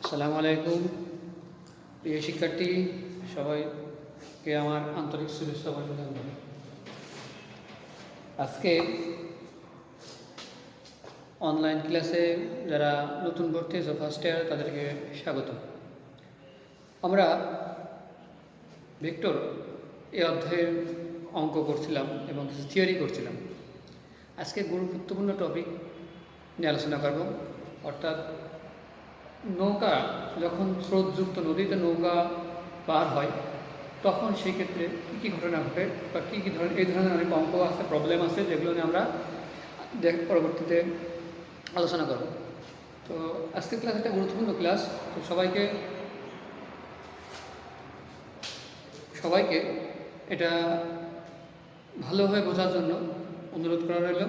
আসসালামু আলাইকুম প্রিয় শিক্ষার্থী সবাইকে আমার আন্তরিক শুভেচ্ছা অভিনন্দন। আজকে অনলাইন ক্লাসে যারা নতুন ভর্তি হয়েছে ফার্স্ট ইয়ার তাদেরকে স্বাগত। আমরা ভেক্টর এই অধ্যায়ের অঙ্ক করছিলাম এবং কিছু থিওরি করছিলাম। আজকে গুরুত্বপূর্ণ টপিক নিয়ে আলোচনা করব, অর্থাৎ নৌকা যখন স্রোতযুক্ত নদীতে নৌকা পার হয় তখন সেই ক্ষেত্রে কী কী ঘটনা ঘটে বা কী কী ধরনের এই ধরনের অনেক অঙ্ক আছে, প্রবলেম আছে, যেগুলো নিয়ে আমরা পরবর্তীতে আলোচনা করব। তো আজকের ক্লাস একটা গুরুত্বপূর্ণ ক্লাস। তো সবাইকে এটা ভালোভাবে বোঝার জন্য অনুরোধ করা রইল,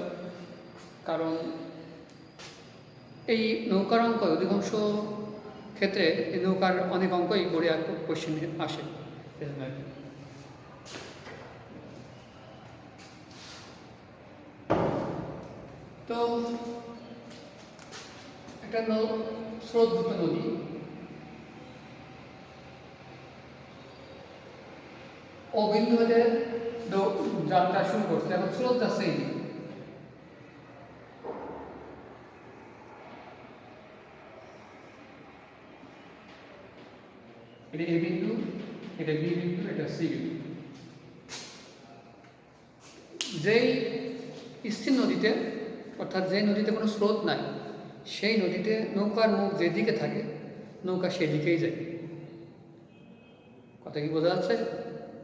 কারণ এই নৌকার অঙ্ক অধিকাংশ ক্ষেত্রে এই নৌকার অনেক অঙ্কই বোর্ডে কোশ্চেন আসে। তো একটা স্রোতযুক্ত নদী, ও বিন্দু হতে যাত্রা শুরু করছে, এখন স্রোত যাচ্ছে এই দিকে। এটা এ বিন্দু, এটা বি বিন্দু, এটা সি বিন্দু। যেই স্থির নদীতে, অর্থাৎ যেই নদীতে কোনো স্রোত নাই, সেই নদীতে নৌকার মুখ যেদিকে থাকে নৌকা সেদিকেই যায়। কথা কি বোঝা যাচ্ছে?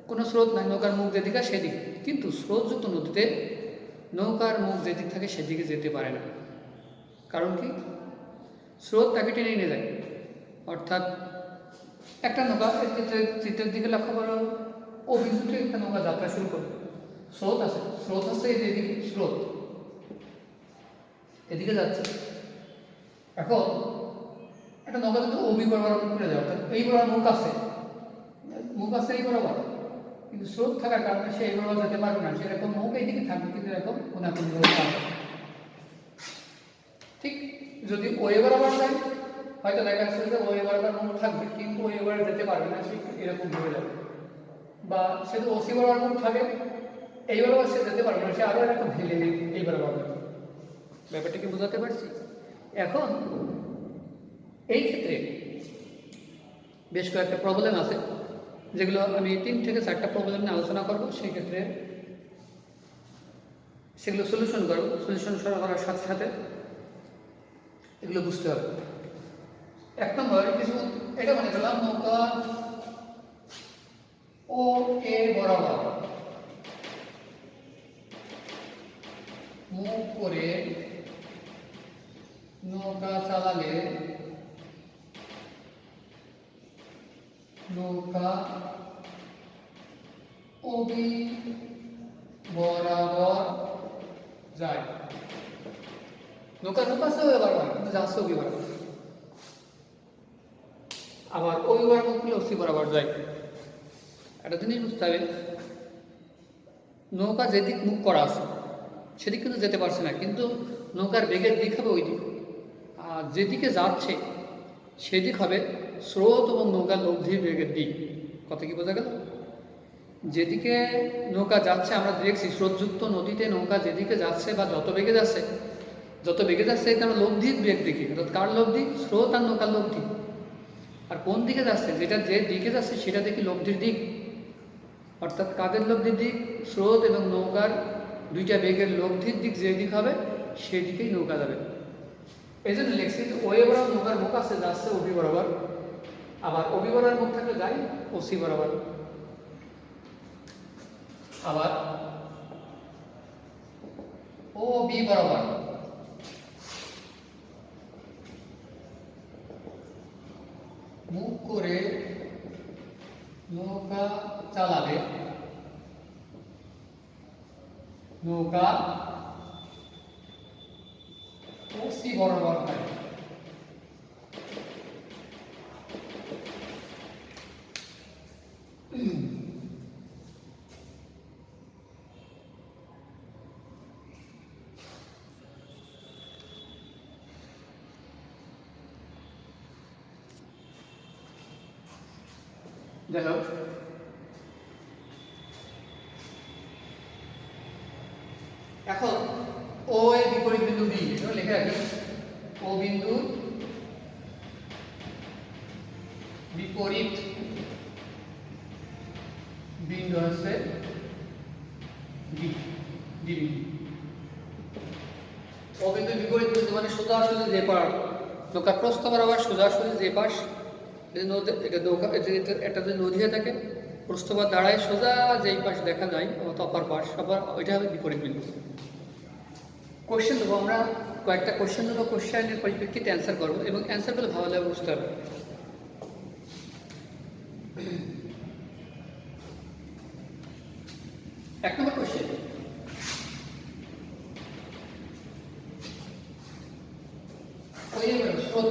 কোনো স্রোত নাই, নৌকার মুখ যেদিকে সেদিকে। কিন্তু স্রোতযুক্ত নদীতে নৌকার মুখ যেদিকে থাকে সেদিকে যেতে পারে না। কারণ কি? স্রোত তাকে টেনে নিয়ে যায়। অর্থাৎ একটা নৌকা, চিত্রের দিকে লক্ষ্য করো, ও বিন্দুতে একটা নৌকা যাত্রা শুরু করবে। স্রোত আছে এই যে এদিকে স্রোত এদিকে যাচ্ছে। এখন একটা নৌকা যদি অবি বরাবর করে যায়, অর্থাৎ এই বরাবর মুখ আছে এই বরাবর, কিন্তু স্রোত থাকার কারণে সে এই বরাবর যেতে পারবে না। সেরকম মুখ এইদিকে থাকবে, কিন্তু এরকম কোনাকুনি থাকবে। ঠিক যদি ওয়ে বরাবর যায়, হয়তো দেখা যাচ্ছে যে ওয়ে বরাবর মুখ থাকবে, কিন্তু ওয়ে বরাবর যেতে পারবে না, সে এরকম ঘুরে যাবে। বা সে যদি ওসি বরাবর মুখ থাকে, এই বরাবর সে যেতে পারবে না, সে আরো এরকম ঢেলে এই বরাবর। ব্যাপারটা কি বোঝাতে পারছি? এখন এই ক্ষেত্রে বেশ কয়েকটা প্রবলেম আছে, যেগুলো আমি 3 থেকে 4টা প্রবলেম নিয়ে আলোচনা করবো। সেই ক্ষেত্রে সেগুলো সলিউশন করার সাথে সাথে এগুলো বুঝতে হবে। 1 নম্বর, কিছু এটা মনে করলাম নৌকা ও এ বরাবর মুখ করে নৌকা চালালে নৌকা ওবি বরাবর যায়। নৌকা আছে বরাবর, কিন্তু যাচ্ছে ওবি বরাবর। আবার ওবি বরাবর করলে ওসি বরাবর যায়। একটা জিনিস বুঝতে হবে, নৌকা যেদিক মুখ করা আছে সেদিক কিন্তু যেতে পারছে না, কিন্তু নৌকার বেগের দিক হবে ওই দিক। আর যেদিকে যাচ্ছে সেদিক হবে স্রোত এবং নৌকার লব্ধির বেগের দিক। কথা কি বোঝা গেল? যেদিকে নৌকা যাচ্ছে, আমরা দেখছি স্রোতযুক্ত নদীতে নৌকা যেদিকে যাচ্ছে বা যত বেগে যাচ্ছে এটা আমরা লব্ধির বেগ দেখি। অর্থাৎ কার লব্ধি? স্রোত আর নৌকার লব্ধি। আর কোন দিকে যাচ্ছে, যে দিকে যাচ্ছে সেটা দেখি লব্ধির দিক। অর্থাৎ কাদের লব্ধির দিক? স্রোত এবং নৌকার দুইটা বেগের লব্ধির দিক যে দিক হবে সেদিকেই নৌকা যাবে। এই জন্য লিখছি যে ওয়ে বরাবর নৌকার মুখ আছে, যাচ্ছে ওবি বরাবর। আবার ওবি বরাবর মুখ থাকলে যায় ওসি বরাবর। আবার ও বি বরাবর মুখ করে নৌকা চালালে নৌকা ওসি বরাবর হয়। দেখো এখন ও এর বিপরীত বিন্দু বি, লিখে রাখি ও বিন্দু বিপরীত বিন্দু হচ্ছে বি, ডি বিন্দু। ও বিন্দু বিপরীত বিন্দু মানে সোজাসুজি যে পাশ, নৌকার প্রস্থ বরাবর সোজাসুজি যে পাশ, এটা নৌকা একটা যদি নদী হয়ে থাকে প্রস্থবার দাঁড়ায় সোজা যেই পাশ দেখা যায় অপর পাশ সবার ওইটা হবে বিপরীত বিন্দু। কোশ্চেন দেবো আমরা, কয়েকটা কোশ্চেন দেবো, কোশ্চেনের পরিপ্রেক্ষিতে অ্যান্সার করবো এবং অ্যান্সারগুলো ভালোভাবে বুঝতে হবে। এক নম্বর কোশ্চেন, স্রোত,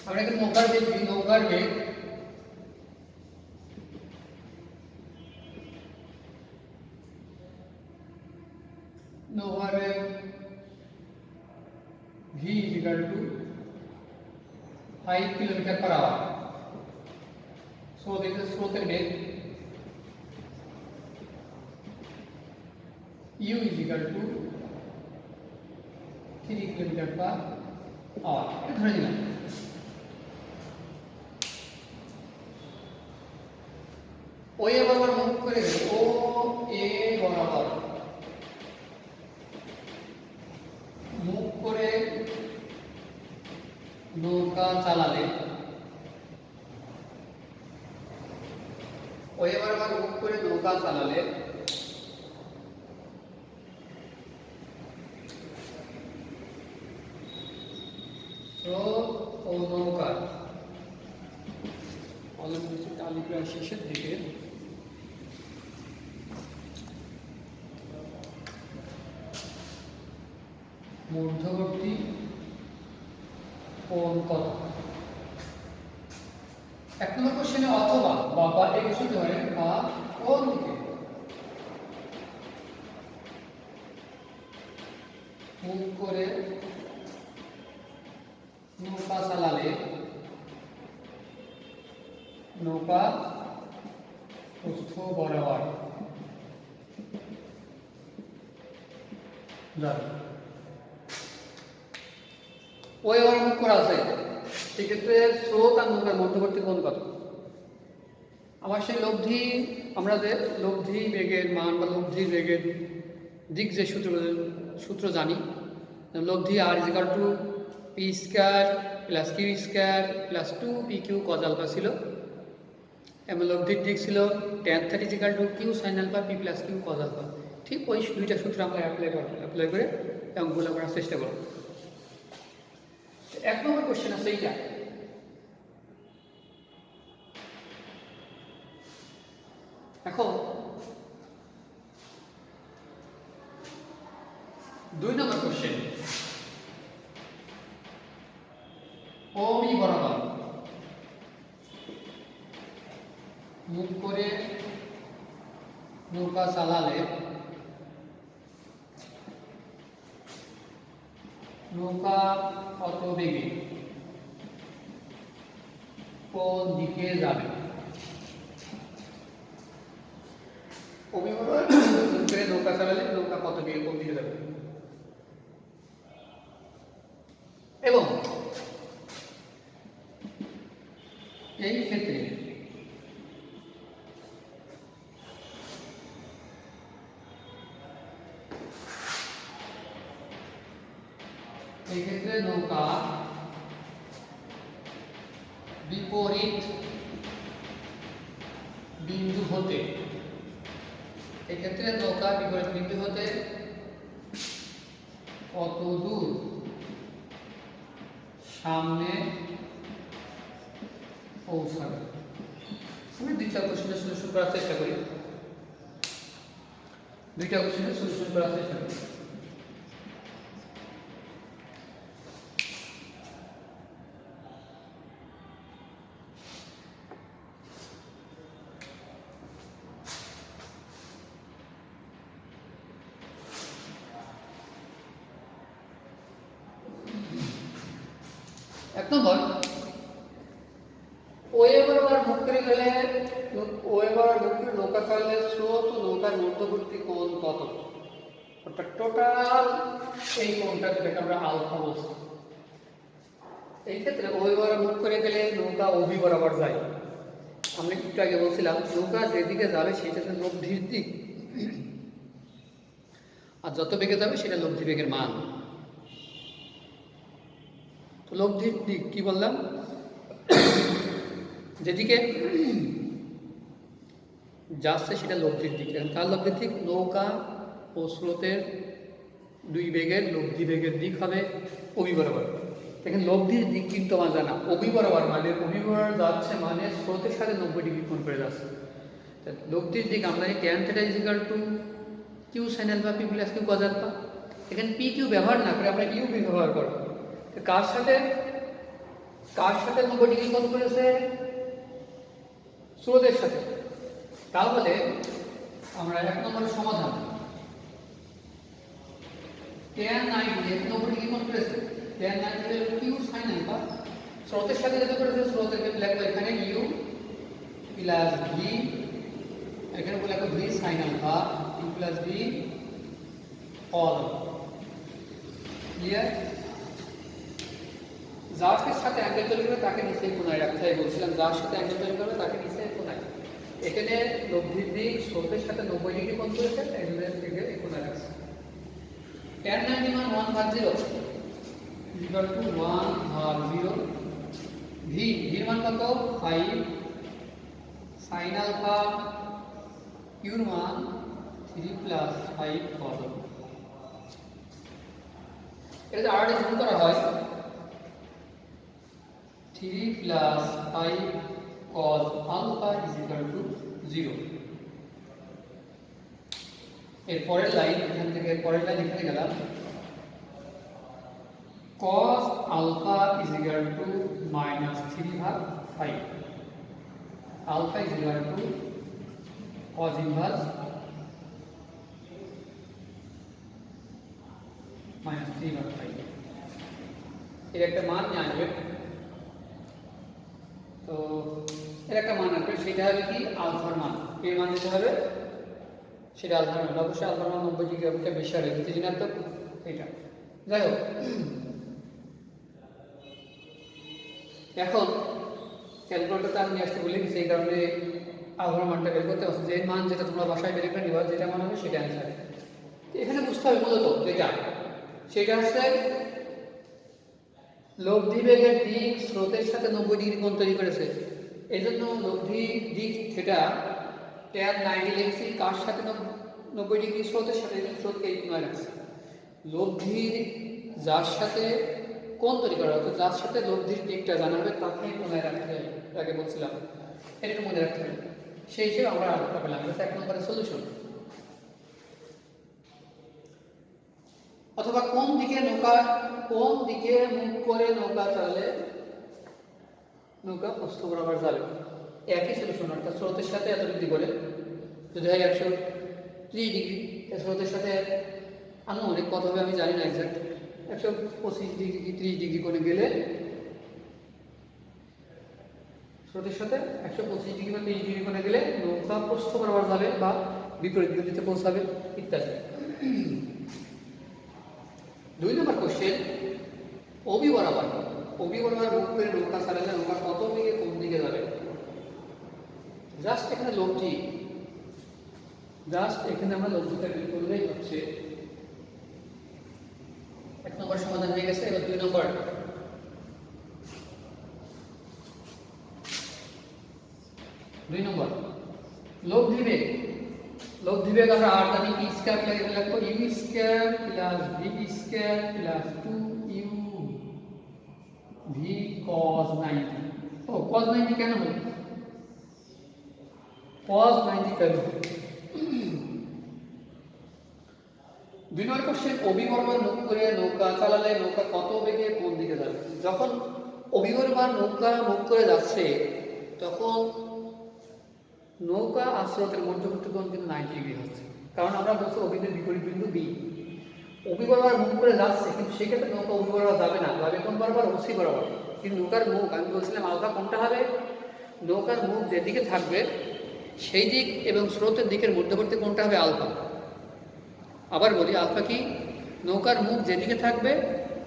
আমরা এখানে নৌকার বেগ নৌকার বেগ v equal to 5 kilometre per hour. স্রোতের বেগ u is equal to 3 kilometre per hour, এটা ধরে নিলাম। ও এ বরাবর মুখ করে ও এ বরাবর মুখ করে নৌকা চালালে, ও এ বরাবর মুখ করে নৌকা চালালে স্রোত ও নৌকার প্রায় শেষের দিকে মধ্যবর্তী কোণ কত? এক নম্বর কোশ্চেনে অথবা বা এই কিছু ধরে বা কোন দিকে মুখ করে নৌকা চালালে নৌকা প্রস্থ বরাবর যাবে। ওই আবার মুখ করা আছে, সেক্ষেত্রে স্রোত আর নৌকার মধ্যবর্তী কোণ কত? আমার সেই লব্ধি, আমরা যে লব্ধি বেগের মান বা লব্ধি বেগের দিক যে সূত্র জানি, লব্ধি R is equal to P square plus Q square plus 2pq cos alpha ছিল, এবং লব্ধির দিক ছিল tan θ is equal to Q sin alpha P plus Q cos alpha. ঠিক ওই দুইটা সূত্র আমরা অ্যাপ্লাই করে অঙ্কগুলো করার চেষ্টা করব। এক নম্বর কোশ্চেন আছে এইটা, এখন 2 নম্বর কোশ্চেন, ও বি বরাবর মুখ করে নৌকা চালালে নৌকা কত বেগে কোন দিকে যাবে? নৌকা চালালে নৌকা কত বেগে কোন দিকে যাবে? এবং এই ক্ষেত্রে নৌকা বিপরীত বিন্দু হতে, এক্ষেত্রে নৌকা বিপরীত বিন্দু হতে কত দূর সামনে পৌঁছাবে? আমি দুইটা কোশ্চেনের সলিউশন করার চেষ্টা করি, দুইটা কোশ্চেনের সলিউশন করার চেষ্টা করি। এক নম্বর, ওয়ে বরাবর মুখ করে গেলে ওয়ে বরাবর মুখ করে নৌকা চালালে স্রোত ও নৌকার মধ্যবর্তী কোণ কত? অর্থাৎ টোটাল এই কোণটা যেটাকে আমরা আলফা বলছি। এই ক্ষেত্রে ওয়ে বরাবর মুখ করে গেলে নৌকা ওবি বরাবর যায়। আমরা একটু আগে বলছিলাম নৌকা যেদিকে যাবে সেটা হচ্ছে লব্ধির দিক, আর যত বেগে যাবে সেটা লব্ধি বেগের মান। তো লব্ধির দিক কি বললাম? যেদিকে যাচ্ছে সেটা লব্ধির দিক। তার লব্ধির দিক নৌকা ও স্রোতের দুই বেগের লব্ধি বেগের দিক হবে অভি বরাবর। এখানে লব্ধির দিক কিন্তু আমার জানা অভি বরাবর, মানে অভি বরাবর যাচ্ছে মানে স্রোতের সাথে 90 ডিগ্রি কোণ করে যাচ্ছে। লব্ধির দিক আমরা tan theta is equal to Q sine alpha P plus Q cos alpha. এখানে পি কিউ ব্যবহার না করে আমরা ইউ পি ব্যবহার করব। কার সাথে 90 ডিগ্রি কোণ করেছে? স্রোতের সাথে। তাহলে আমরা 1 নম্বরের সমাধান tan 90 90 ডিগ্রি কোণ করেছে, tan 90 হলো কিউ সাইন আলফা। স্রোতের সাথে যেটা করেছে স্রোতের ক্ষেত্রে লিখবো এখানে ইউ প্লাস ভি, এখানে বলে লিখবো V sine alpha U plus V cos. Clear? যার সাথে অ্যাঙ্গেল তৈরি করবে তাকে নিচে কোণায় রাখতে হয় বলছিলাম, যার সাথে অ্যাঙ্গেল তৈরি করবে তাকে নিচে কোণায়। এখানে লব্ধির দিক স্রোতের সাথে 90 ডিগ্রি কোণ করেছে, এই জন্য থেকে এই কোণায় রাখছে। tan 90 মান 1/0 ইকুয়াল টু 1/0 ভি, ভির মান কত? 5 সাইন আলফা, কিউর মান 3 প্লাস 5 কজ। এটা যদি আরডি গুণ করা হয় 3 plus 5 cos alpha is equal to 0। এর পরের লাইন, এখান থেকে পরের লাইন এখানে গেলাম, cos alpha is equal to -3/5, alpha is equal to cos inverse -3/5। এর একটা মান নিয়ে আসবে, তো এর একটা মান আসবে, সেটা হবে কি আলফার মান। এর মান দিতে হবে, সেটা আলফার মান। অবশ্যই আলফার মান 90 ডিগ্রি অপেক্ষা বেশি হবে, ঋণাত্মক এটা। যাই হোক, এখন ক্যালকুলেটরটা আমি আসতে বলে দিচ্ছি, এই কারণে আলফার মানটা বের করতে পারছি। যে মান যেটা তোমরা বাসায় বের করে নিবা, যেটা মান হবে সেটা অ্যান্সার। এখানে বুঝতে হবে মূলত যেটা, সেটা হচ্ছে লব্ধি বেগের দিক স্রোতের সাথে 90 ডিগ্রি কোণ তৈরি করেছে। এই জন্য লব্ধি দিক থিটা tan 90 লিখছি, কার সাথে 90 ডিগ্রি? স্রোতের সাথে, স্রোতকে এই কোণায় রাখছে। লব্ধির যার সাথে কোণ তৈরি করা হতো, যার সাথে লব্ধির দিকটা জানা হবে তাকে কোণায় রাখতে হবে, আগে বলছিলাম, এটা মনে রাখতে হবে। সেই হিসেবে আমরা আলোচনা পেলাম। এটা 1 নম্বরের সলিউশন। অথবা কোন দিকে মুখ করে নৌকা চালালে নৌকা প্রস্থ বরাবর যাবে, একই সলিউশন। অর্থাৎ স্রোতের সাথে এত ডিগ্রি করে যদি হয় 130 ডিগ্রি, স্রোতের সাথে আনুমানিক কত হবে আমি জানি না এক্সাক্ট, 125 ডিগ্রি কি 30 ডিগ্রি করে গেলে স্রোতের সাথে 125 ডিগ্রি বা 30 ডিগ্রি করে গেলে নৌকা প্রস্থ বরাবর যাবে বা বিপরীত গতিতে পৌঁছাবে ইত্যাদি। 2 নম্বর কোশ্চেন, ওবি বরাবর মুখ করে নৌকা চালালে নৌকা কত বেগে কোন দিকে যাবে? জাস্ট এখানে আমরা লব্ধিটা বের করলেই হচ্ছে। 1 নম্বর সমাধান হয়ে গেছে। এবার 2 নম্বর, লব্ধি বেগ আমরা আর জানি ই স্কয়ার প্লাস লিখবো U square plus V square plus 2u V cos 90। ও cos 90 কেন হলো? cos 90 কেন? 2 নম্বর কোশ্চেন, ওবি বরাবর মুখ করে নৌকা চালালে নৌকা কত বেগে কোন দিকে যাবে? যখন ওবি বরাবর নৌকা মুখ করে যাচ্ছে তখন নৌকা আর স্রোতের মধ্যবর্তী কোণ কিন্তু 90 ডিগ্রি হচ্ছে, কারণ আমরা বলছি অভিদের বিপরীত বিন্দু বি। ওবি বরাবর মুখ করে যাচ্ছে, কিন্তু সেক্ষেত্রে নৌকা ওবি বরাবর যাবে না, যাবে কোন বরাবর? ওসি বরাবর। কিন্তু নৌকার মুখ আমি বলছিলাম আলফা কোনটা হবে? নৌকার মুখ যেদিকে থাকবে সেই দিক এবং স্রোতের দিকের মধ্যবর্তী কোণটা হবে আলফা। আবার বলি, আলফা কি? নৌকার মুখ যেদিকে থাকবে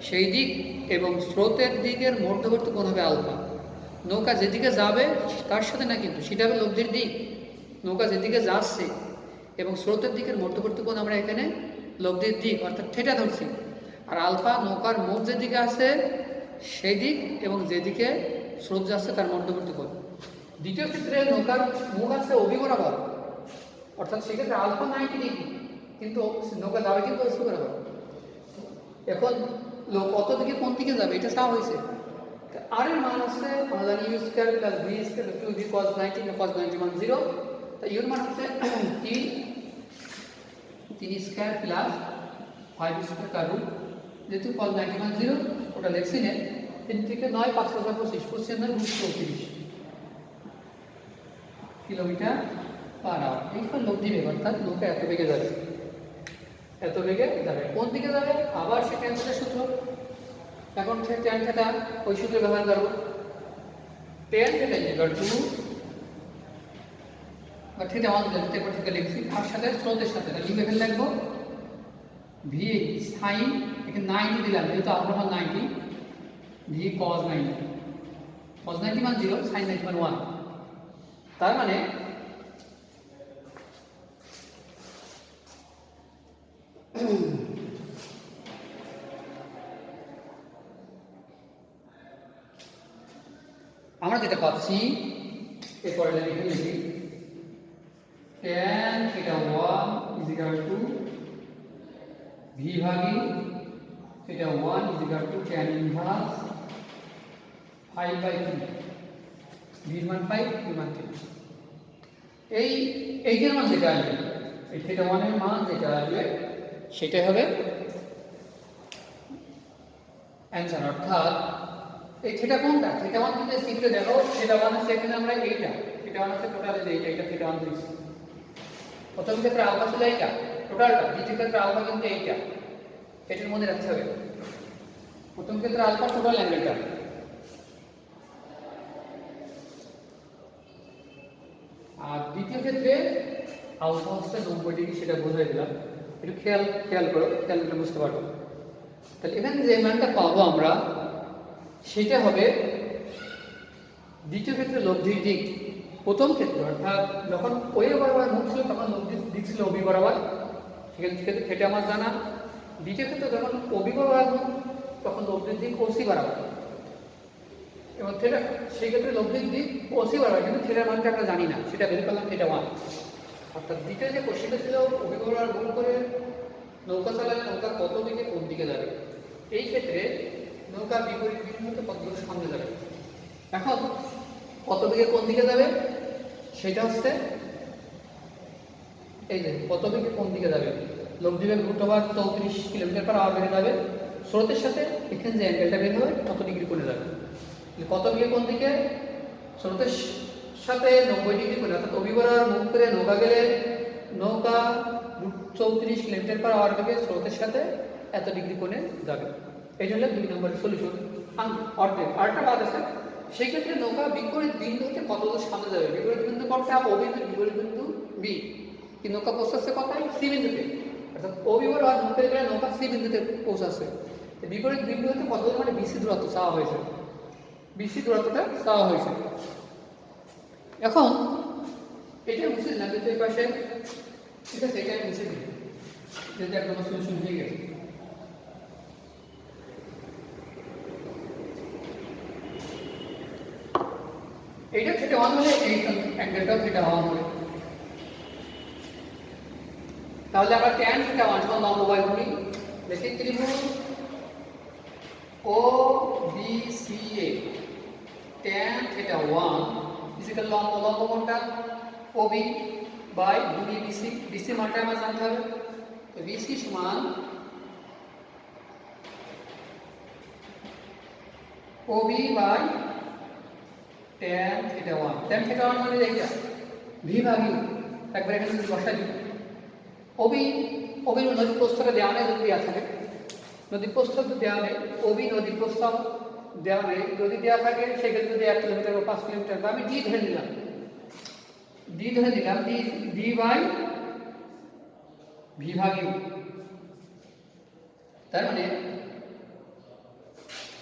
সেই দিক এবং স্রোতের দিকের মধ্যবর্তী কোণ হবে আলফা। নৌকা যেদিকে যাবে তার সাথে না, কিন্তু সেটা হবে লব্ধির দিক। নৌকা যেদিকে যাচ্ছে এবং স্রোতের দিকের মধ্যবর্তী কোণ আমরা এখানে লব্ধির দিক অর্থাৎ থিটা ধরছি। আর আলফা নৌকার মুখ যেদিকে আছে সেই দিক এবং যেদিকে স্রোত যাচ্ছে তার মধ্যবর্তী কোণ। দ্বিতীয় ক্ষেত্রে নৌকার মুখ আছে অভি বরাবর, অর্থাৎ সেক্ষেত্রে আলফা 90 ডিগ্রি, কিন্তু নৌকা যাবে কিন্তু অভি বরাবর। এখন কত দিকে কোন দিকে যাবে এটা চাওয়া হয়েছে। আর এর মান হচ্ছে আমরা জানি U square plus V square two V cos 90 cos 90 মান 0। তাই ইউর মান হচ্ছে 3 স্কয়ার প্লাস 5 স্কয়ার কার রুট, যেহেতু cos 90 মান 0 ওটা লিখছি না। 3 থেকে 9 5 5 25 25 এর রুট 34 কিলোমিটার পার আওয়ার। এই হলো লব্ধি বেগ, অর্থাৎ নৌকা এত বেগে যাবে, এত বেগে যাবে। কোন দিকে যাবে? আবার সে ট্যান থিটার সূত্র। এখন সে ট্যান থিটা ওই সূত্র ব্যবহার করব। Tan theta equal to theta 1 যেটা থেকে থেকে লিখছি, তার সাথে স্রোতের সাথে লিখে এখানে লিখব ভি sin, এখানে 90 দিলাম যেহেতু আলফা মান 90, ভি cos 90 cos 90 মান 0 sin 90 মান 1। তার মানে আমরা যেটা পাচ্ছি এরপরে লিখে লিখি tan θ 1 is equal to v ভাগিন θ 1 is equal to tan inverse 5/3, v মান 5, v মান 3। এইটার মান যেটা আসবে, এই θ 1 এর মান যেটা আসবে সেটাই হবে অ্যান্সার। অর্থাৎ এই থিটা কোনটা? থিটা 1 যদি চিত্রে দেখো, থিটা 1 আছে এখানে আমরা এইটা, থিটা 1 আছে টোটাল এইটা থিটা 1 দিচ্ছি। প্রথম ক্ষেত্রে আলফা ছিল এইটা টোটালটা, দ্বিতীয় ক্ষেত্রে আলফা কিন্তু এইটা, এটার মধ্যে রাখতে হবে। প্রথম ক্ষেত্রে আলফা টোটাল অ্যাঙ্গেলটা, আর দ্বিতীয় ক্ষেত্রে আলফা হচ্ছে 90 ডিগ্রি, সেটা বোঝাই দিলাম। একটু খেয়াল করো, খেয়াল করলে বুঝতে পারবো। তাহলে এখানে যে মানটা পাবো আমরা সেটা হবে দ্বিতীয় ক্ষেত্রে লব্ধির দিক। প্রথম ক্ষেত্রে অর্থাৎ যখন ওয়ে বরাবর মুখ ছিল তখন লব্ধির দিক ছিল অবি বরাবর, সেখানে ক্ষেত্রে থিটা আমার জানা। দ্বিতীয় ক্ষেত্রে যখন অবি বরাবর মুখ তখন লব্ধির দিক ওসি বরাবর, এবং থিটা সেই ক্ষেত্রে লব্ধির দিক ওসি বরাবর, কিন্তু থিটার মানটা আমরা জানি না, সেটা বের করলাম থিটা 1। অর্থাৎ দ্বিতীয় যে কোশ্চেনটা ছিল অবি বরাবর গুণ করে নৌকা চালালে নৌকা কত দিকে কোন দিকে যাবে, এই ক্ষেত্রে নৌকা বিপরীত বিন্দুতে কত দূর সামনে যাবে। এখন কত দিকে কোন দিকে যাবে সেটা হচ্ছে এই যে কত দিকে কোন দিকে যাবে, লব্ধি বেগ √34 কিলোমিটার/আওয়ার বেড়ে যাবে। স্রোতের সাথে এখানে যে অ্যাঙ্গেলটা বের হবে কত ডিগ্রি কোণে যাবে, কত দিকে কোন দিকে? স্রোতের সাথে 90 ডিগ্রি কোণে, অর্থাৎ অভিবরার মুখ করে নৌকা গেলে নৌকা √34 কিলোমিটার/আওয়ার বেগে স্রোতের সাথে এত ডিগ্রি কোণে যাবে। এই জন্য 2 নম্বরের সলিউশন। অর্ধেক আরেকটা বাদ আছে, সেই ক্ষেত্রে নৌকা বিপরীত বিন্দু হতে কত দূর সামনে যাবে। বিপরীত বিন্দু কোনটা? অভিমুখ বিপরীত বিন্দু বি। কি নৌকা পৌঁছাচ্ছে কোথায়? সি বিন্দুতে, অর্থাৎ অভিমুখ আর মুখে গেলে নৌকা সি বিন্দুতে পৌঁছাচ্ছে। বিপরীত বিন্দু হতে কত দূর মানে বিসি দূরত্ব চাওয়া হয়েছে, বিসি দূরত্বটা চাওয়া হয়েছে। এখন এটা মুছে দিলাম, কিন্তু এই পাশে ঠিক আছে, এটা মুছে দিই যেহেতু এক নম্বর সলিউশন হয়ে গেছে। এইটা থিটা 1 হলে এই অ্যাঙ্গেলটাও থিটা 1 হবে। তাহলে আমরা tan θ 1 সমান লম্ব বাই ভূমি দেখি ত্রিভুজ OBCA tan θ 1 ইকুয়াল লম্ব কোণটা OB বাই ভূমি BC। BC মানটা আমরা জানতে হবে, তো BC সমান OB বাই tan θ 1। tan θ 1 মানে এইটা v ভাগী, একবার এখানে যদি বসাই দিই OB নদীর প্রস্থটা দেওয়া নেই, যদি দেওয়া থাকে নদীর প্রস্থ দেওয়া নেই, OB নদীর প্রস্থ দেওয়া নেই, যদি দেওয়া থাকে সেক্ষেত্রে যদি 1 কিলোমিটার বা 5 কিলোমিটার বা আমি ডি ধরে নিলাম, ডি বাই ভি ভাগ ইউ, তার মানে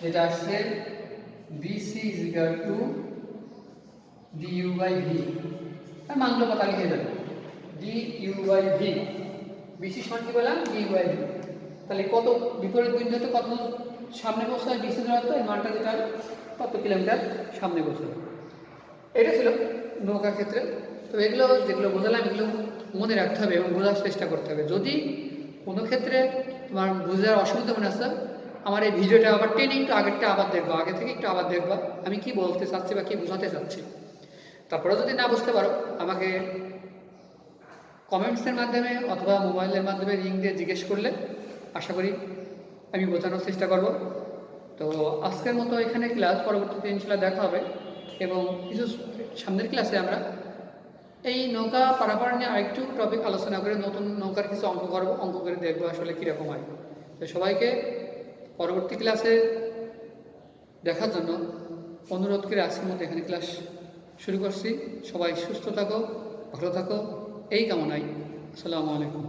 যেটা আসছে BC is equal to D U by V, আর মানগুলো কথা লিখে যাবে D U by V, BC সমান কি বললাম ডি ইউ বাই ভি, তাহলে কত বিপরীত বিন্দুতে কত সামনে পৌঁছায় বিসি ধরার তো এই মানটা যেটা কত কিলোমিটার সামনে পৌঁছায়। এটা ছিল নৌকার ক্ষেত্রে। তো এগুলো যেগুলো বোঝালাম এগুলো মনে রাখতে হবে এবং বোঝার চেষ্টা করতে হবে। যদি কোনো ক্ষেত্রে তোমার বোঝার অসুবিধা মনে আসছে, আমার এই ভিডিওটা আবার টেনে একটু আগেরটা আবার দেখবো, আগে থেকে একটু আবার দেখবো আমি কি বলতে চাচ্ছি বা কি বোঝাতে চাচ্ছি। তারপরে যদি না বুঝতে পারো আমাকে কমেন্টসের মাধ্যমে অথবা মোবাইলের মাধ্যমে লিঙ্ক দিয়ে জিজ্ঞেস করলে আশা করি আমি বোঝানোর চেষ্টা করব। তো আজকের মতো এখানে ক্লাস, পরবর্তীতে ইনশাল্লাহ দেখা হবে এবং কিছু সামনের ক্লাসে আমরা এই নৌকা পারাপার নিয়ে আরেকটু টপিক আলোচনা করে নতুন নৌকার কিছু অঙ্ক করবো, অঙ্ক করে দেখবো আসলে কীরকম হয়। তো সবাইকে পরবর্তী ক্লাসে দেখার জন্য অনুরোধ করে আজকের মতো এখানে ক্লাস শুরু করছি। সবাই সুস্থ থাকো, ভালো থাকো এই কামনায়। আসসালামু আলাইকুম।